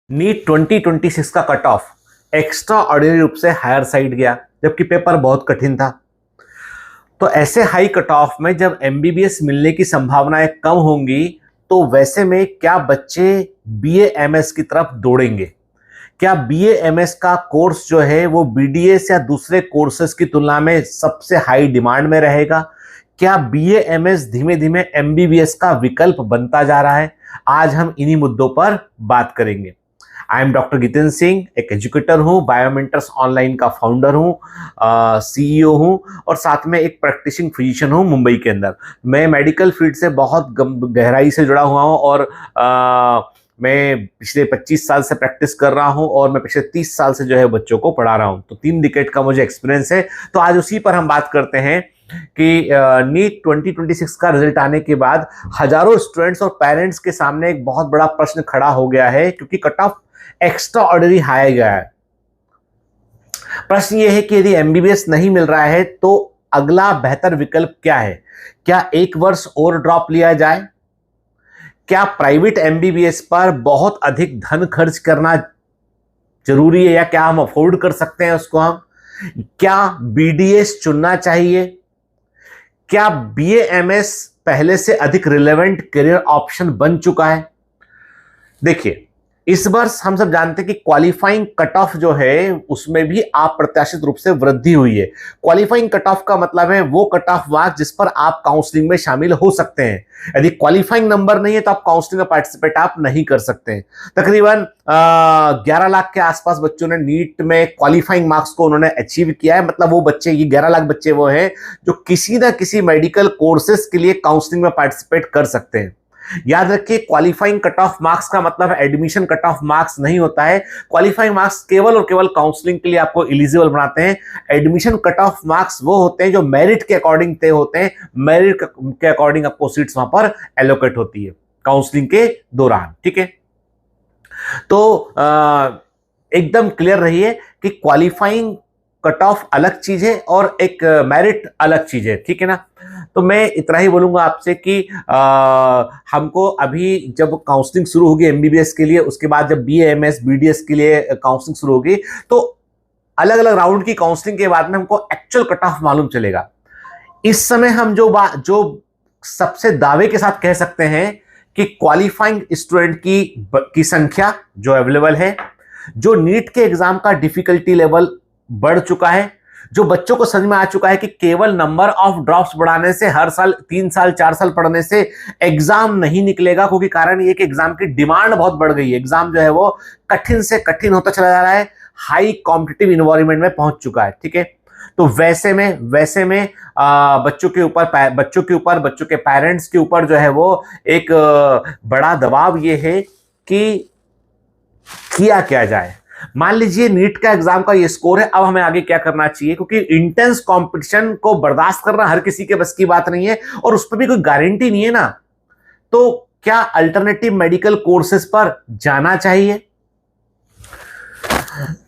NEET 2026 का cut off extra ordinary रूप से हायर साइड गया, जबकि पेपर बहुत कठिन था। तो ऐसे हाई कट ऑफ में जब एमबीबीएस मिलने की संभावनाएं कम होंगी, तो वैसे में क्या बच्चे बीए एमएस की तरफ दौड़ेंगे? क्या बीए एमएस का कोर्स जो है वो बीडीएस या दूसरे कोर्सेज की तुलना में सबसे हाई डिमांड में रहेगा? क्या बीए एमएस धीमे धीमे एमबीबीएस का विकल्प बनता जा रहा है? आज हम इन्हीं मुद्दों पर बात करेंगे। I am doctor Jitendra Singh, एक एजुकेटर हूँ, बायोमेंटर्स ऑनलाइन का फाउंडर हूँ, सीईओ हूँ और साथ में एक प्रैक्टिसिंग फिजिशियन हूँ मुंबई के अंदर। मैं मेडिकल फील्ड से बहुत गहराई से जुड़ा हुआ हूँ और मैं पिछले 25 साल से प्रैक्टिस कर रहा हूँ और मैं पिछले 30 साल से जो है बच्चों को पढ़ा रहा हूँ। तो 3 डिकेड का मुझे एक्सपीरियंस है। तो आज उसी पर हम बात करते हैं कि नीट 2026 का रिजल्ट आने के बाद हजारों स्टूडेंट्स और पेरेंट्स के सामने एक बहुत बड़ा प्रश्न खड़ा हो गया है, क्योंकि cut off extra ordinary high गया है। प्रश्न यह है कि यदि एमबीबीएस नहीं मिल रहा है तो अगला बेहतर विकल्प क्या है? क्या एक वर्ष और ड्रॉप लिया जाए? क्या प्राइवेट एमबीबीएस पर बहुत अधिक धन खर्च करना जरूरी है, या क्या हम अफोर्ड कर सकते हैं उसको? हम क्या बीडीएस चुनना चाहिए? क्या बीएएमएस पहले से अधिक रिलेवेंट करियर ऑप्शन बन चुका है? देखिए, इस वर्ष हम सब जानते हैं कि क्वालिफाइंग कट ऑफ जो है उसमें भी अप्रत्याशित रूप से वृद्धि हुई है। क्वालिफाइंग कट ऑफ का मतलब है वो कट ऑफ मार्क जिस पर आप काउंसलिंग में शामिल हो सकते हैं। यदि क्वालिफाइंग नंबर नहीं है तो आप काउंसलिंग में पार्टिसिपेट आप नहीं कर सकते हैं। तकरीबन 11 लाख के आसपास बच्चों ने नीट में क्वालिफाइंग मार्क्स को उन्होंने अचीव किया है। मतलब वो बच्चे, ये 11 लाख बच्चे वो हैं जो किसी ना किसी मेडिकल कोर्सेज के लिए काउंसलिंग में पार्टिसिपेट कर सकते हैं। याद रखिए, क्वालिफाइंग कट ऑफ मार्क्स का मतलब एडमिशन कट ऑफ मार्क्स नहीं होता है। क्वालिफाइंग मार्क्स केवल और केवल काउंसलिंग के लिए आपको एलिजिबल बनाते हैं। एडमिशन कट ऑफ मार्क्स वो होते हैं जो मेरिट के अकॉर्डिंग तय होते हैं। मेरिट के अकॉर्डिंग आपको सीट्स वहां पर एलोकेट होती है काउंसलिंग के दौरान। ठीक है, तो एकदम क्लियर रहिए कि क्वालिफाइंग कट ऑफ अलग चीज है और एक मेरिट अलग चीज है। ठीक है ना? तो मैं इतना ही बोलूंगा आपसे कि हमको अभी जब काउंसलिंग शुरू होगी एमबीबीएस के लिए, उसके बाद जब बीएएमएस बीडीएस के लिए काउंसलिंग शुरू होगी, तो अलग अलग राउंड की काउंसलिंग के बाद में हमको एक्चुअल कट ऑफ मालूम चलेगा। इस समय हम जो सबसे दावे के साथ कह सकते हैं कि क्वालिफाइंग स्टूडेंट की संख्या जो अवेलेबल है, जो नीट के एग्जाम का डिफिकल्टी लेवल बढ़ चुका है, जो बच्चों को समझ में आ चुका है कि केवल नंबर ऑफ ड्रॉप्स बढ़ाने से, हर साल 3 साल 4 साल पढ़ने से एग्जाम नहीं निकलेगा, क्योंकि कारण ये कि एग्जाम की डिमांड बहुत बढ़ गई है। एग्जाम जो है वो कठिन से कठिन होता चला जा रहा है, हाई कॉम्पिटिटिव इन्वायरमेंट में पहुंच चुका है। ठीक है, तो वैसे में बच्चों के बच्चों के पेरेंट्स के ऊपर जो है वो एक बड़ा दबाव ये है कि किया क्या जाए। मान लीजिए नीट का एग्जाम का ये स्कोर है, अब हमें आगे क्या करना चाहिए? क्योंकि इंटेंस कंपटीशन को बर्दाश्त करना हर किसी के बस की बात नहीं है और उस पर भी कोई गारंटी नहीं है ना। तो क्या अल्टरनेटिव मेडिकल कोर्सेज पर जाना चाहिए?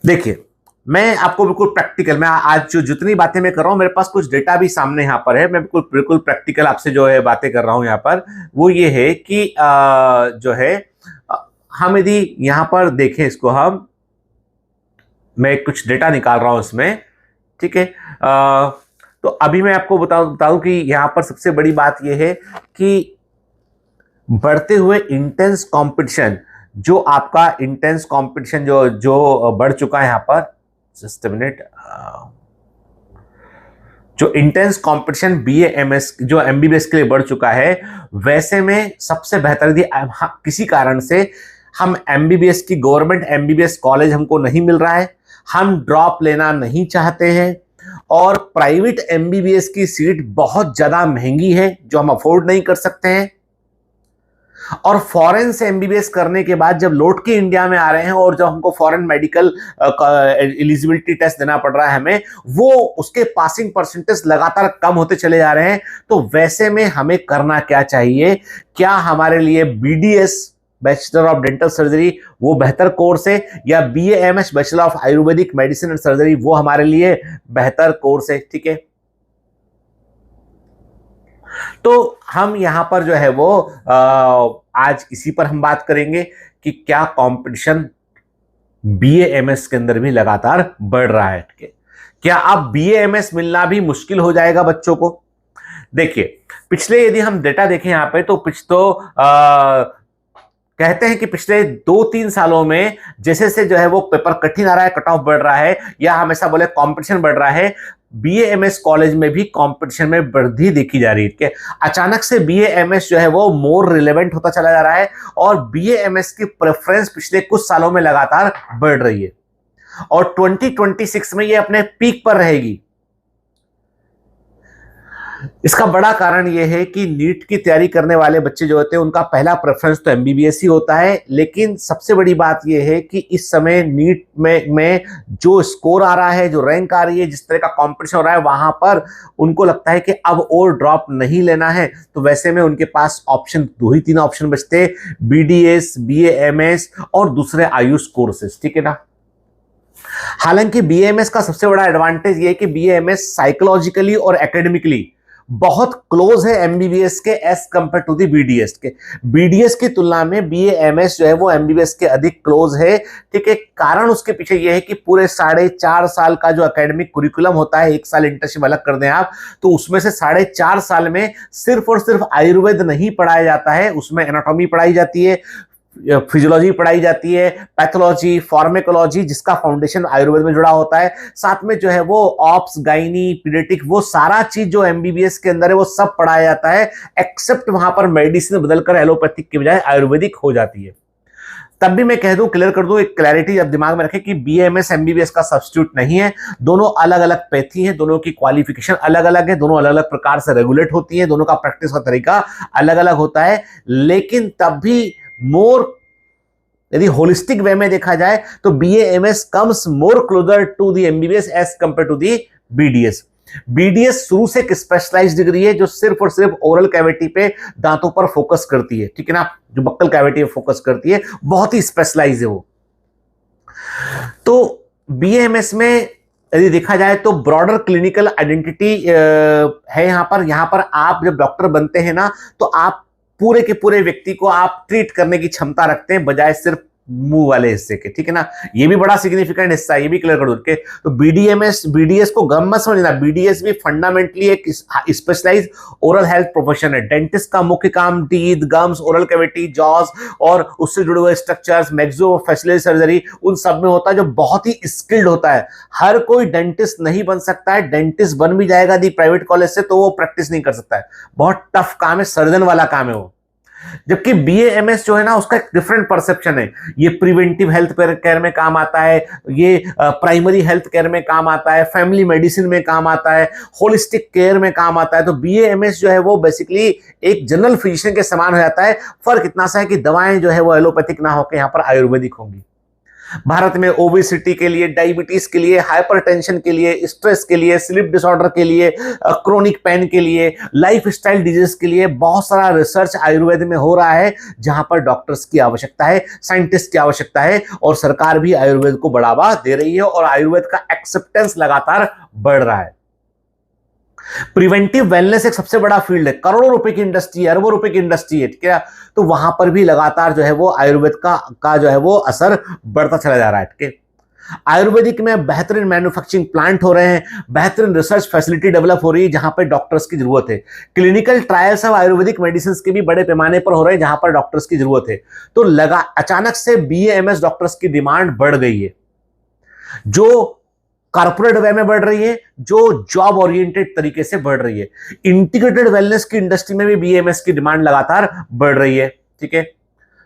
देखिए, मैं आपको बिल्कुल प्रैक्टिकल, मैं आज जो जितनी बातें मैं कर रहा हूं, मेरे पास कुछ डेटा भी सामने यहां पर है। मैं बिल्कुल प्रैक्टिकल आपसे जो है बातें कर रहा हूं यहां पर। वो ये है कि जो है हम यदि यहां पर देखें इसको, मैं कुछ डेटा निकाल रहा हूं इसमें। ठीक है, तो अभी मैं आपको बताऊं कि यहां पर सबसे बड़ी बात यह है कि बढ़ते हुए इंटेंस कंपटीशन, जो आपका इंटेंस कंपटीशन जो बढ़ चुका है यहां पर, जस्ट अ मिनट, जो इंटेंस कंपटीशन बीएएमएस जो एमबीबीएस के लिए बढ़ चुका है, वैसे में सबसे बेहतर यदि किसी कारण से हम एमबीबीएस की गवर्नमेंट एमबीबीएस कॉलेज हमको नहीं मिल रहा है, हम ड्रॉप लेना नहीं चाहते हैं और प्राइवेट एमबीबीएस की सीट बहुत ज्यादा महंगी है जो हम अफोर्ड नहीं कर सकते हैं, और फॉरेन से एमबीबीएस करने के बाद जब लौट के इंडिया में आ रहे हैं और जब हमको फॉरेन मेडिकल एलिजिबिलिटी टेस्ट देना पड़ रहा है हमें, वो उसके पासिंग परसेंटेज लगातार कम होते चले जा रहे हैं। तो वैसे में हमें करना क्या चाहिए? क्या हमारे लिए BDS bachelor of dental surgery वो बेहतर कोर्स है, या BAMS bachelor of Ayurvedic medicine and surgery वो हमारे लिए बेहतर कोर्स है? ठीक है, तो हम यहां पर जो है वो आज इसी पर हम बात करेंगे कि क्या कंपटीशन BAMS के अंदर भी लगातार बढ़ रहा है। क्या अब BAMS मिलना भी मुश्किल हो जाएगा बच्चों को? देखिए, पिछले यदि हम डेटा देखें यहां पे, तो कहते हैं कि पिछले 2-3 सालों में जैसे से जो है वो पेपर कठिन आ रहा है, कट ऑफ बढ़ रहा है, या हमेशा बोले कंपटीशन बढ़ रहा है, BAMS कॉलेज में भी कंपटीशन में वृद्धि देखी जा रही है। कि अचानक से BAMS जो है वो मोर रिलेवेंट होता चला जा रहा है, और BAMS की प्रेफरेंस पिछले कुछ सालों में लगातार बढ़ रही है, और 2026 में ये अपने पीक पर रहेगी। इसका बड़ा कारण यह है कि नीट की तैयारी करने वाले बच्चे जो होते हैं उनका पहला प्रेफरेंस तो MBBS ही होता है, लेकिन सबसे बड़ी बात यह है कि इस समय नीट में जो स्कोर आ रहा है, जो रैंक आ रही है, जिस तरह का कंपटीशन हो रहा है, वहां पर उनको लगता है कि अब और ड्रॉप नहीं लेना है। तो वैसे में उनके पास ऑप्शन 2 ही 3 ऑप्शन बचते हैं, BDS, BAMS और दूसरे आयुष कोर्सेस, ठीक है ना। हालांकि BAMS का सबसे बड़ा एडवांटेज ये है कि BAMS साइकोलॉजिकली और एकेडमिकली बहुत क्लोज है MBBS के as compare to the BDS के। BDS की तुलना में BAMS जो है वो MBBS के अधिक क्लोज है, ठीक है। कारण उसके पीछे ये है कि पूरे 4.5 साल का जो एकेडमिक कुरिकुलम होता है, 1 साल इंटर्नशिप अलग कर दें आप, तो उसमें से 4.5 साल में सिर्फ और सिर्फ आयुर्वेद नहीं पढ़ाया जाता है, उसमें एनाटॉमी पढ़ाई जाती है, फिजियोलॉजी पढ़ाई जाती है, पैथोलॉजी, फार्मेकोलॉजी, जिसका फाउंडेशन आयुर्वेद में जुड़ा होता है, साथ में जो है वो ऑप्स, गाइनी, पीडियाट्रिक, वो सारा चीज जो MBBS के अंदर है वो सब पढ़ाया जाता है, एक्सेप्ट वहां पर मेडिसिन बदलकर एलोपैथिक की बजाय आयुर्वेदिक हो जाती है। तब भी मैं कह दूं, क्लियर कर दूं, एक क्लैरिटी अब दिमाग में रखें कि BAMS MBBS का सब्स्टिट्यूट नहीं है, दोनों अलग अलग पैथी हैं, दोनों की क्वालिफिकेशन अलग अलग है, दोनों अलग अलग प्रकार से रेगुलेट होती हैं, दोनों का प्रैक्टिस का तरीका अलग अलग होता है, लेकिन तब भी मोर यदि होलिस्टिक वे में देखा जाए तो BAMS comes more closer to the MBBS as compare to the BDS। BDS शुरू से एक स्पेशलाइज्ड डिग्री है जो सिर्फ और सिर्फ ओरल कैविटी पे, दांतों पर फोकस करती है, ठीक है ना, जो बक्कल कैविटी पे फोकस करती है, बहुत ही स्पेशलाइज है वो। तो BAMS में यदि देखा जाए तो ब्रॉडर क्लिनिकल आइडेंटिटी है यहां पर आप जब डॉक्टर बनते हैं ना, तो आप पूरे के पूरे व्यक्ति को आप ट्रीट करने की क्षमता रखते हैं, बजाय सिर्फ मुंह वाले हिस्से के, ठीक है ना। ये भी बड़ा सिग्निफिकेंट हिस्सा है, ये भी क्लियर कर दूं के। तो BDS को गम मत समझना, BDS भी फंडामेंटली एक स्पेशलाइज ओरल हेल्थ प्रोफेशन है। डेंटिस्ट का मुख्य काम teeth, gums, oral cavity, jaws और उससे जुड़े हुए स्ट्रक्चर्स, मैक्सिलोफेशियल सर्जरी, उन सब में होता है, जो बहुत ही स्किल्ड होता है। हर कोई डेंटिस्ट नहीं बन सकता है, डेंटिस्ट बन भी जाएगा दी प्राइवेट कॉलेज से तो वो प्रैक्टिस नहीं कर सकता है, बहुत टफ काम है, सर्जन वाला काम है वो। जबकि BAMS जो है ना, उसका एक डिफरेंट परसेप्शन है, ये प्रिवेंटिव हेल्थ केयर में काम आता है, ये प्राइमरी हेल्थ केयर में काम आता है, फैमिली मेडिसिन में काम आता है, होलिस्टिक केयर में काम आता है। तो BAMS जो है वो बेसिकली एक जनरल फिजिशियन के समान हो जाता है। फर्क इतना सा है कि दवाएं जो है वो एलोपैथिक ना होकर यहाँ पर आयुर्वेदिक होंगी। भारत में ओबेसिटी के लिए, डायबिटीज के लिए, हाइपरटेंशन के लिए, स्ट्रेस के लिए, स्लीप डिसऑर्डर के लिए, क्रोनिक पेन के लिए, लाइफस्टाइल डिजीज के लिए बहुत सारा रिसर्च आयुर्वेद में हो रहा है, जहां पर डॉक्टर्स की आवश्यकता है, साइंटिस्ट की आवश्यकता है, और सरकार भी आयुर्वेद को बढ़ावा दे रही है और आयुर्वेद का एक्सेप्टेंस लगातार बढ़ रहा है। प्रिवेंटिव वेलनेस एक सबसे बड़ा फील्ड है, करोड़ों रुपए की इंडस्ट्री है, अरबों रुपए की इंडस्ट्री है, ठीक है। तो वहां पर भी लगातार जो है वो आयुर्वेद का जो है वो असर बढ़ता चला जा रहा है, ठीक है। आयुर्वेदिक में बेहतरीन मैन्युफैक्चरिंग प्लांट हो रहे हैं, बेहतरीन रिसर्च फैसिलिटी डेवलप हो रही है, जहां पर डॉक्टर्स की जरूरत है। Clinical trials of Ayurvedic medicine के भी बड़े पैमाने पर हो रहे हैं, जहां पर डॉक्टर्स की जरूरत है। तो अचानक से BAMS डॉक्टर्स की डिमांड बढ़ गई है, जो कॉर्पोरेट वे में बढ़ रही है, जो जॉब ओरिएंटेड तरीके से बढ़ रही है। इंटीग्रेटेड वेलनेस की इंडस्ट्री में भी BAMS की डिमांड लगातार बढ़ रही है, ठीक है।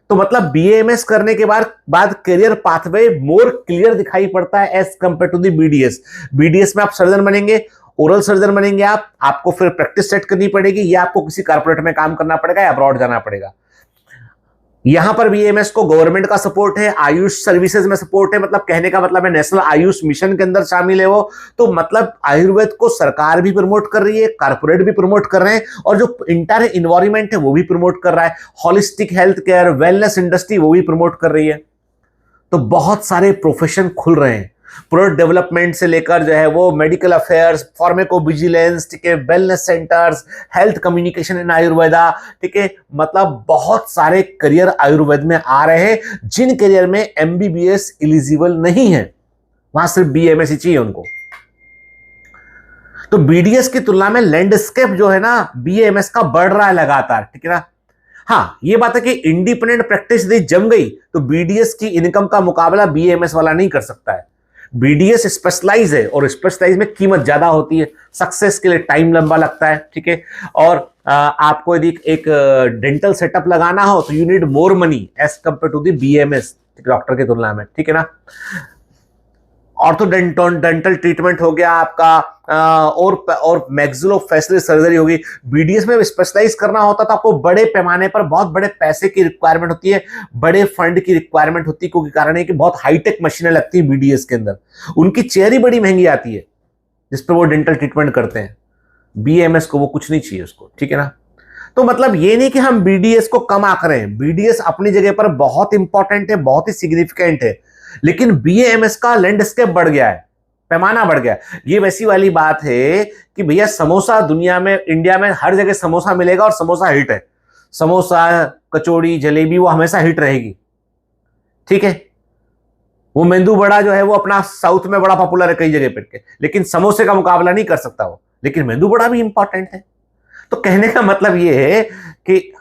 तो मतलब BAMS करने के बाद करियर पाथवे मोर क्लियर दिखाई पड़ता है as compare to the BDS में आप सर्जन बनेंगे, ओरल सर्जन बनेंगे, आपको फिर प्रैक्टिस सेट करनी पड़ेगी, या आपको किसी कॉर्पोरेट में काम करना पड़ेगा, या अब्रॉड जाना पड़ेगा। यहां पर BAMS को गवर्नमेंट का सपोर्ट है, आयुष सर्विसेज में सपोर्ट है, मतलब कहने का मतलब है नेशनल आयुष मिशन के अंदर शामिल है वो। तो मतलब आयुर्वेद को सरकार भी प्रमोट कर रही है, कॉर्पोरेट भी प्रमोट कर रहे हैं, और जो इंटायर इन्वायरमेंट है वो भी प्रमोट कर रहा है। Holistic health care, wellness industry वो भी प्रमोट कर रही है। तो बहुत सारे प्रोफेशन खुल रहे हैं। प्रोडक्ट डेवलपमेंट से लेकर जो है वो मेडिकल अफेयर्स, फार्मेको विजिलेंस, ठीक है, wellness centres, health communication in Ayurveda, ठीक है, मतलब बहुत सारे करियर आयुर्वेद में आ रहे हैं जिन करियर में एमबीबीएस एलिजिबल नहीं है, वहां सिर्फ बीएमएस ही चाहिए उनको। तो बीडीएस की तुलना में लैंडस्केप जो है ना बीएमएस का बढ़ रहा है लगातार, ठीक है ना। हाँ, ये बात है कि इंडिपेंडेंट प्रैक्टिस यदि जम गई तो बीडीएस की इनकम का मुकाबला बीएमएस वाला नहीं कर सकता है। बीडीएस स्पेशलाइज है और स्पेशलाइज में कीमत ज्यादा होती है, सक्सेस के लिए टाइम लंबा लगता है, ठीक है। और आपको यदि एक डेंटल सेटअप लगाना हो तो you need more money as compare to the BMS doctor की तुलना में, ठीक है ना। ऑर्थोडेंटल ट्रीटमेंट हो गया आपका, और मैक्सिलोफेशियल सर्जरी होगी। बीडीएस में स्पेशलाइज करना होता तो आपको बड़े पैमाने पर बहुत बड़े पैसे की रिक्वायरमेंट होती है, बड़े फंड की रिक्वायरमेंट होती है, क्योंकि कारण है कि बहुत हाईटेक मशीनें लगती है बीडीएस के अंदर, उनकी चेयर ही बड़ी महंगी आती है जिस पर वो डेंटल ट्रीटमेंट करते हैं। बीएमएस को वो कुछ नहीं चाहिए उसको, ठीक है ना। तो मतलब ये नहीं कि हम बीडीएस को कम आंक रहे हैं, बीडीएस अपनी जगह पर बहुत इंपॉर्टेंट है, बहुत ही सिग्निफिकेंट है, लेकिन बीएमएस का लैंडस्केप बढ़ गया है, पैमाना बढ़ गया। ये वैसी वाली बात है कि भैया समोसा दुनिया में, इंडिया में हर जगह समोसा मिलेगा और समोसा हिट है, समोसा, कचौड़ी, जलेबी वो हमेशा हिट रहेगी, ठीक है। वो मेंदू बड़ा जो है वो अपना साउथ में बड़ा पॉपुलर है कई जगह पर, लेकिन समोसे का मुकाबला नहीं कर सकता वो, लेकिन मेंदू बड़ा भी इंपॉर्टेंट है। तो कहने का मतलब ये है कि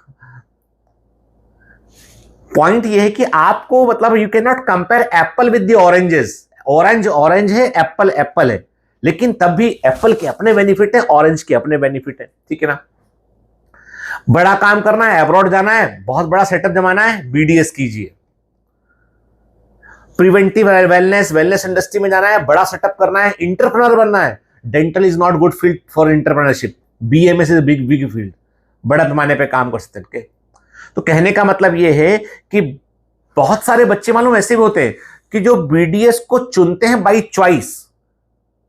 पॉइंट ये है कि आपको मतलब you can not compare Apple with the oranges. Orange orange है, एप्पल एप्पल है, लेकिन तब भी एप्पल के अपने बेनिफिट है, ऑरेंज के अपने बेनिफिट है, ठीक है ना। बड़ा काम करना है, अब्रॉड जाना है, बहुत बड़ा सेटअप जमाना है, बीडीएस कीजिए। प्रिवेंटिव वेलनेस इंडस्ट्री में जाना है, बड़ा सेटअप करना है, इंटरप्रेन्योर बनना है, dental is not good field for entrepreneurship, BMS is big big field, बड़ा पैमाने पे काम कर सकते हैं। तो कहने का मतलब यह है कि बहुत सारे बच्चे मालूम ऐसे भी होते हैं कि जो बीडीएस को चुनते हैं बाई चॉइस,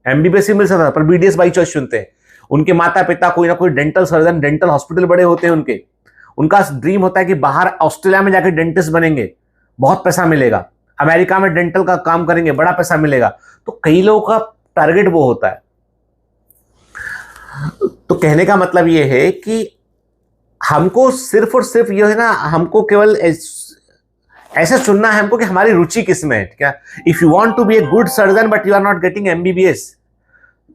एमबीबीएस ही मिल सकता है पर बीडीएस बाई चॉइस चुनते हैं। उनके माता पिता कोई ना कोई डेंटल सर्जन, डेंटल हॉस्पिटल बड़े होते हैं उनका ड्रीम होता है कि बाहर ऑस्ट्रेलिया में जाकर डेंटिस्ट बनेंगे, बहुत पैसा मिलेगा, अमेरिका में डेंटल का काम करेंगे, बड़ा पैसा मिलेगा। तो कई लोगों का टारगेट वो होता है। तो कहने का मतलब यह है कि हमको सिर्फ और सिर्फ ये है ना, हमको केवल ऐसे सुनना है हमको कि हमारी रुचि किस में है, ठीक है। If you want to be a good surgeon but you are not getting MBBS,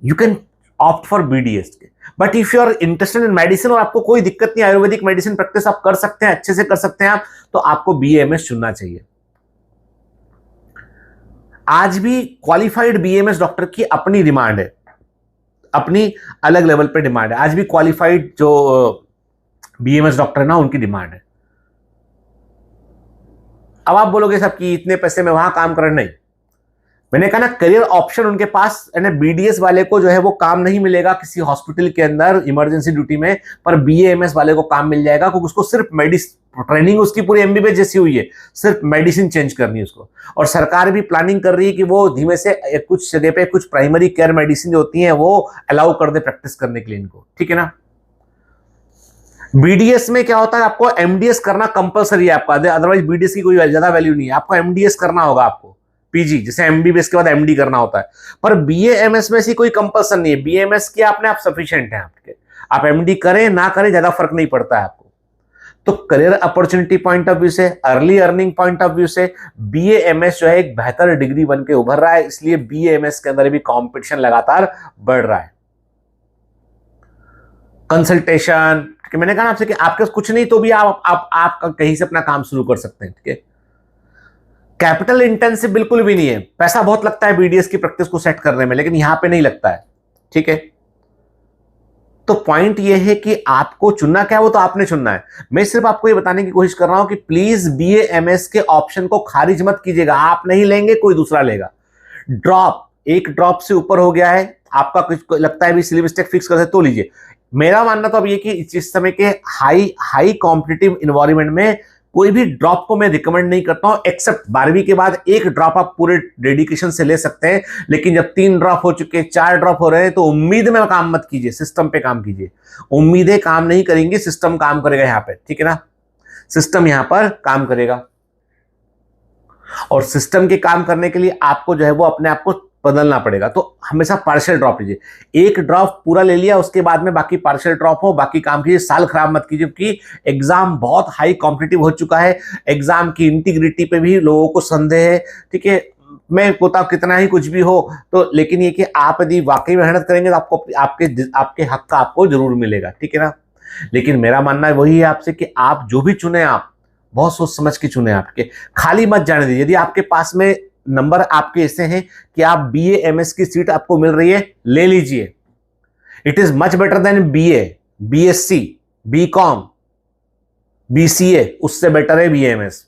you can opt for BDS. But if you are interested in medicine और आपको कोई दिक्कत नहीं, आयुर्वेदिक मेडिसिन प्रैक्टिस आप कर सकते हैं, अच्छे से कर सकते हैं आप, तो आपको बीएमएस चुनना चाहिए। आज भी क्वालिफाइड बीएमएस डॉक्टर की अपनी डिमांड है, अपनी अलग लेवल पे डिमांड है। आज भी क्वालिफाइड जो बीएमएस डॉक्टर है ना, उनकी डिमांड है। अब आप बोलोगे साहब कि इतने पैसे में वहां काम करना, नहीं, मैंने कहा ना करियर ऑप्शन उनके पास है। बीडीएस वाले को जो है वो काम नहीं मिलेगा किसी हॉस्पिटल के अंदर इमरजेंसी ड्यूटी में, पर बीएमएस वाले को काम मिल जाएगा, क्योंकि उसको सिर्फ ट्रेनिंग उसकी पूरी एमबीबीएस जैसी हुई है, सिर्फ मेडिसिन चेंज करनी है उसको। और सरकार भी प्लानिंग कर रही है कि वो धीमे से कुछ जगह पे कुछ प्राइमरी केयर मेडिसिन जो होती है वो अलाउ कर दे प्रैक्टिस करने के लिए इनको, ठीक है ना। बीडीएस में क्या होता है, आपको एमडीएस करना कंपलसरी है आपका, अदरवाइज बीडीएस की कोई ज्यादा वैल्यू नहीं है। आपको एमडीएस करना होगा, आपको पीजी जैसे एमबीबीएस के बाद एमडी करना होता है, पर बीएएमएस में ऐसी कोई कंपल्सन नहीं है। बीएमएस किया आपने, आप सफिशिएंट है आपके, आप एमडी करें ना करें ज्यादा फर्क नहीं पड़ता है आपको। तो career opportunity point of view से, early earning point of view से बीएएमएस जो है एक बेहतर डिग्री बन के उभर रहा है, इसलिए बीएएमएस के अंदर भी कॉम्पिटिशन लगातार बढ़ रहा है। कंसल्टेशन, मैंने कहा आपसे कि आपके कुछ नहीं तो भी आप कहीं से अपना काम शुरू कर सकते हैं, ठीक है। कैपिटल इंटेंसिव बिल्कुल भी नहीं है, पैसा बहुत लगता है बीडीएस की प्रैक्टिस को सेट करने में, लेकिन यहां पे नहीं लगता है, ठीक है। तो पॉइंट ये है कि आपको चुनना क्या है, वो तो आपने चुनना है। मैं सिर्फ आपको ये बताने की कोशिश कर रहा हूं कि प्लीज बीएएमएस के ऑप्शन को खारिज मत कीजिएगा। आप नहीं लेंगे, कोई दूसरा लेगा। एक ड्रॉप से ऊपर हो गया है, आपका कुछ लगता है भी सिलेबस टेक फिक्स कर तो लीजिए। मेरा मानना तो अब ये कि इस समय के हाई कॉम्पिटिटिव इन्वायरमेंट में कोई भी ड्रॉप को मैं रिकमेंड नहीं करता हूं, एक्सेप्ट 12वीं के बाद एक ड्रॉप आप पूरे डेडिकेशन से ले सकते हैं। लेकिन जब 3 ड्रॉप हो चुके, 4 ड्रॉप हो रहे हैं, तो उम्मीद में काम मत कीजिए, सिस्टम पे काम कीजिए। उम्मीदें काम नहीं करेंगी, सिस्टम काम करेगा यहां पे, ठीक है ना। सिस्टम यहां पर काम करेगा। और सिस्टम के काम करने के लिए आपको जो है वो अपने आप को बदलना पड़ेगा। तो हमेशा पार्शियल ड्रॉप लीजिए। एक ड्रॉप पूरा ले लिया, उसके बाद में बाकी पार्शियल ड्रॉप हो, बाकी काम कीजिए, साल खराब मत कीजिए, क्योंकि एग्जाम बहुत हाई कॉम्पिटिटिव हो चुका है। एग्जाम की इंटीग्रिटी पे भी लोगों को संदेह है, ठीक है। मैं बोलता हूं कितना ही कुछ भी हो तो, लेकिन ये कि आप यदि वाकई मेहनत करेंगे तो आपको आपके हक का आपको जरूर मिलेगा, ठीक है ना। लेकिन मेरा मानना वही है आपसे कि आप जो भी चुने, आप बहुत सोच समझ के चुने, आपके खाली मत जाने दीजिए। यदि आपके पास में नंबर आपके ऐसे हैं कि आप बीए एमएस की सीट आपको मिल रही है, ले लीजिए। It is much better than BA, BSc, BCom, BCA, उससे बेटर है बीएमएस।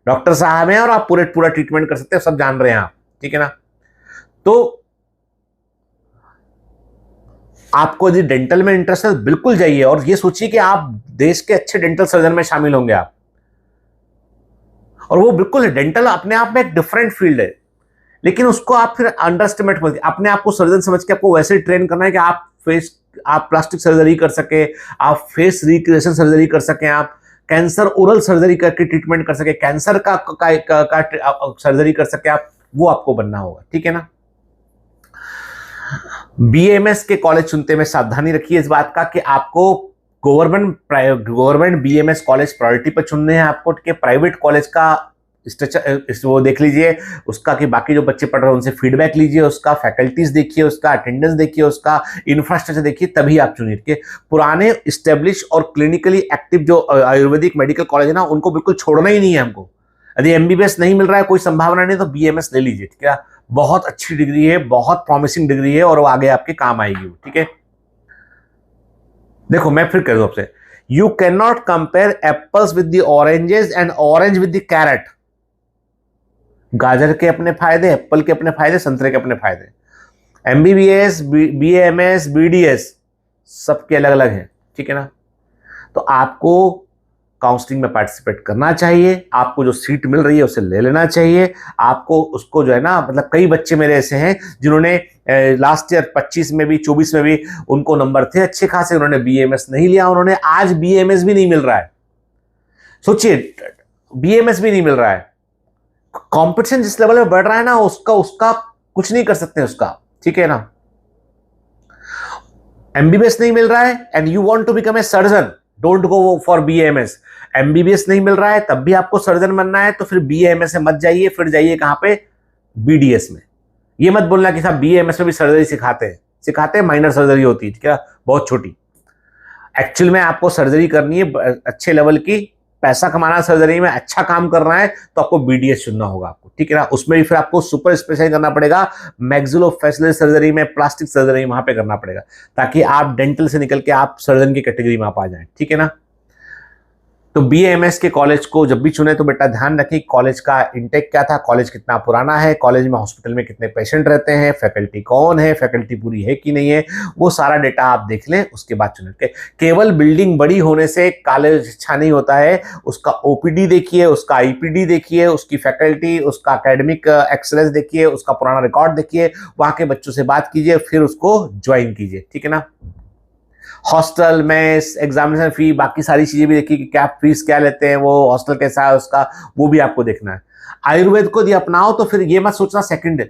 डॉक्टर साहब हैं और आप पूरा ट्रीटमेंट कर सकते हैं, सब जान रहे हैं आप, ठीक है ना। तो आपको यदि डेंटल में इंटरेस्ट है बिल्कुल जाइए, और ये सोचिए कि आप देश के अच्छे डेंटल सर्जन में शामिल होंगे आप। और वो बिल्कुल है, डेंटल अपने आप में एक डिफरेंट फील्ड है, लेकिन उसको आप फिर अंडरएस्टिमेट मत, अपने आप को सर्जन समझ के आपको वैसे ट्रेन करना है कि आप प्लास्टिक सर्जरी कर सके, आप फेस रिक्रिएशन सर्जरी कर सकें, आप कैंसर ओरल सर्जरी करके ट्रीटमेंट कर सके, कैंसर का सर्जरी कर सके आप, वो आपको बनना होगा, ठीक है ना। बीएमएस के कॉलेज चुनते में सावधानी रखिए इस बात का कि आपको गवर्नमेंट बीएमएस कॉलेज प्रायोरिटी पर चुनने हैं आपको, ठीक है। प्राइवेट कॉलेज का वो देख लीजिए उसका कि बाकी जो बच्चे पढ़ रहे हैं उनसे फीडबैक लीजिए, उसका फैकल्टीज देखिए, उसका अटेंडेंस देखिए, उसका इंफ्रास्ट्रक्चर देखिए, तभी आप चुनिए के। पुराने स्टेब्लिश और क्लिनिकली एक्टिव जो आयुर्वेदिक मेडिकल कॉलेज है ना, उनको बिल्कुल छोड़ना ही नहीं है हमको। यदि एमबीबीएस नहीं मिल रहा है, कोई संभावना नहीं, तो बीएमएस ले लीजिए, ठीक है। बहुत अच्छी डिग्री है, बहुत प्रॉमिसिंग डिग्री है, और वो आगे आपके काम आएगी, ठीक है। देखो मैं फिर कह दूं आपसे, you can not compare apples with the oranges and orange with the carat. गाजर के अपने फायदे, एप्पल के अपने फायदे, संतरे के अपने फायदे। एमबीबीएस, बीएमएस, बीडीएस सबके अलग अलग हैं, ठीक है ना। तो आपको काउंसलिंग में पार्टिसिपेट करना चाहिए, आपको जो सीट मिल रही है उसे ले लेना चाहिए। आपको उसको जो है ना, मतलब कई बच्चे मेरे ऐसे हैं जिन्होंने लास्ट ईयर 25 में भी 24 में भी उनको नंबर थे अच्छे खासे, उन्होंने बीएमएस नहीं लिया, उन्होंने आज बीएमएस भी नहीं मिल रहा है। सोचिए, बीएमएस भी नहीं मिल रहा है। कंपटीशन जिस लेवल में बढ़ रहा है ना, उसका कुछ नहीं कर सकते उसका, ठीक है ना। एमबीबीएस नहीं मिल रहा है and you want to become a surgeon, don't go for BMS. MBBS नहीं मिल रहा है तब भी आपको सर्जन बनना है, तो फिर बीएमएस में मत जाइए, फिर जाइए कहां पे, बीडीएस में। ये मत बोलना कि साहब बीएमएस में भी सर्जरी सिखाते हैं, माइनर सर्जरी होती है, ठीक है, बहुत छोटी। एक्चुअल में आपको सर्जरी करनी है अच्छे लेवल की, पैसा कमाना सर्जरी में, अच्छा काम करना है, तो आपको बीडीएस चुनना होगा आपको, ठीक है ना। उसमें भी फिर आपको सुपर स्पेशलाइज करना पड़ेगा, मैक्सिलोफेशियल सर्जरी में, प्लास्टिक सर्जरी वहां पे करना पड़ेगा, ताकि आप डेंटल से निकल के आप सर्जन की कैटेगरी में आप आ जाए, ठीक है ना। तो बीएमएस के कॉलेज को जब भी चुने तो बेटा ध्यान रखें कॉलेज का इंटेक क्या था, कॉलेज कितना पुराना है, कॉलेज में हॉस्पिटल में कितने पेशेंट रहते हैं, फैकल्टी कौन है, फैकल्टी पूरी है कि नहीं है, वो सारा डेटा आप देख लें, उसके बाद चुने। केवल बिल्डिंग बड़ी होने से कॉलेज अच्छा नहीं होता है, उसका ओपीडी देखिए, उसका आईपीडी देखिए, उसकी फैकल्टी, उसका एकेडमिक एक्सेलेंस देखिए, उसका पुराना रिकॉर्ड देखिए, वहां के बच्चों से बात कीजिए, फिर उसको ज्वाइन कीजिए, ठीक है ना। हॉस्टल, मेस, एग्जामिनेशन फी, बाकी सारी चीजें भी देखिए कि क्या फीस क्या लेते हैं, वो हॉस्टल कैसा है उसका, वो भी आपको देखना है। आयुर्वेद को यदि अपनाओ तो फिर ये मत सोचना सेकंड,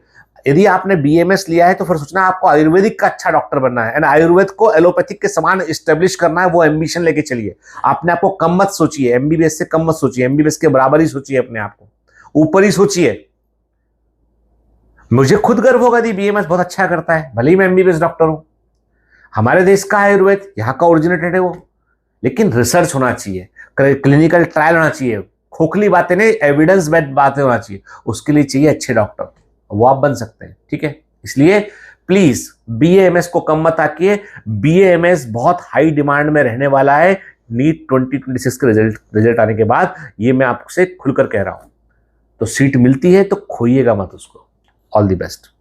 यदि आपने बीएमएस लिया है तो फिर सोचना आपको आयुर्वेदिक का अच्छा डॉक्टर बनना है, एंड आयुर्वेद को एलोपैथिक के समान एस्टेब्लिश करना है, वो एम्बिशन लेके चलिए। आपने आपको कम मत सोचिए, एमबीबीएस से कम मत सोचिए, एमबीबीएस के बराबर ही सोचिए, अपने आप को ऊपर ही सोचिए। मुझे खुद गर्व होगा यदि बीएमएस बहुत अच्छा करता है, भले ही मैं एमबीबीएस डॉक्टर हूं, हमारे देश का आयुर्वेद, यहाँ का ओरिजिनेटेड है वो, लेकिन रिसर्च होना चाहिए, क्लिनिकल ट्रायल होना चाहिए, खोखली बातें नहीं, एविडेंस बेस्ड बातें होना चाहिए, उसके लिए चाहिए अच्छे डॉक्टर, वो आप बन सकते हैं, ठीक है। इसलिए प्लीज बीएएमएस को कम मत आकिए, बीएएमएस बहुत हाई डिमांड में रहने वाला है नीट 2026 के रिजल्ट आने के बाद, ये मैं आपसे खुलकर कह रहा हूं। तो सीट मिलती है तो खोइएगा मत उसको। All the best.